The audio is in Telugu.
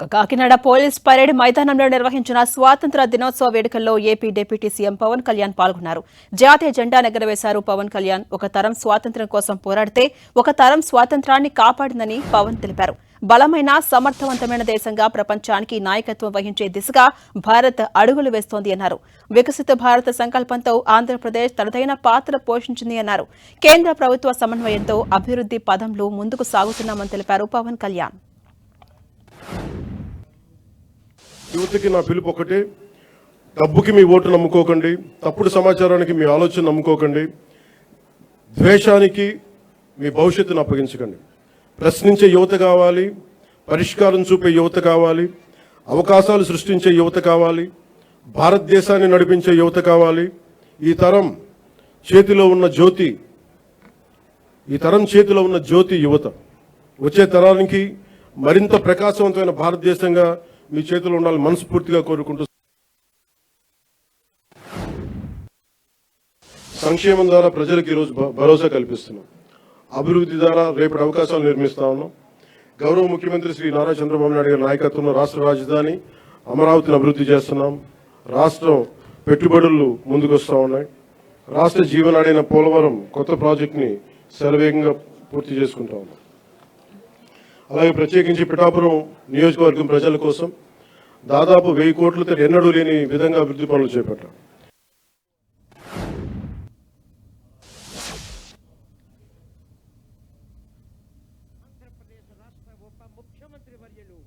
కాకినాడ పోలీస్ పరేడ్ మైదానంలో నిర్వహించిన స్వాతంత్ర దినోత్సవ వేడుకల్లో AP deputy CM Pawan Kalyan పాల్గొన్నారు. జాతీయ జెండా ఎగురవేశారు పవన్ కళ్యాణ్. ఒక తరం స్వాతంత్ర్యం కోసం పోరాడితే ఒక తరం స్వాతంత్రాన్ని కాపాడిందని పవన్ తెలిపారు. బలమైన సమర్థవంతమైన దేశంగా ప్రపంచానికి నాయకత్వం వహించే దిశగా భారత్ అడుగులు వేస్తోంది అన్నారు. వికసిత భారత సంకల్పంతో ఆంధ్రప్రదేశ్ తనదైన పాత్ర పోషించింది అన్నారు. కేంద్ర ప్రభుత్వ సమన్వయంతో అభివృద్ధి పదంలో ముందుకు సాగుతున్నామని తెలిపారు పవన్ కళ్యాణ్. యువతకి నా పిలుపు ఒకటే, డబ్బుకి మీ ఓటు నమ్ముకోకండి, తప్పుడు సమాచారానికి మీ ఆలోచన నమ్ముకోకండి, ద్వేషానికి మీ భవిష్యత్తును అప్పగించకండి. ప్రశ్నించే యువత కావాలి, పరిష్కారం చూపే యువత కావాలి, అవకాశాలు సృష్టించే యువత కావాలి, భారతదేశాన్ని నడిపించే యువత కావాలి. ఈ తరం చేతిలో ఉన్న జ్యోతి యువత. వచ్చే తరానికి మరింత ప్రకాశవంతమైన భారతదేశంగా మీ చేతిలో ఉండాలని మనస్ఫూర్తిగా కోరుకుంటూ, సంక్షేమం ద్వారా ప్రజలకు ఈరోజు భరోసా కల్పిస్తున్నాం. అభివృద్ధి ద్వారా రేపటి అవకాశాలు నిర్మిస్తా ఉన్నాం. గౌరవ ముఖ్యమంత్రి శ్రీ నారా చంద్రబాబు నాయుడు గారి నాయకత్వంలో రాష్ట్ర రాజధాని అమరావతిని అభివృద్ధి చేస్తున్నాం. రాష్ట్రం పెట్టుబడులు ముందుకు వస్తూ ఉన్నాయి. రాష్ట్ర జీవనాడైన పోలవరం కొత్త ప్రాజెక్టుని శరవేగంగా పూర్తి చేసుకుంటా ఉన్నాం. అలాగే ప్రత్యేకించి పిఠాపురం నియోజకవర్గం ప్రజల కోసం దాదాపు 1000 కోట్లతో ఎన్నడూ లేని విధంగా అభివృద్ధి పనులు చేపట్టాం. ఆంధ్రప్రదేశ్ రాష్ట్ర ఉప ముఖ్యమంత్రి వర్యులు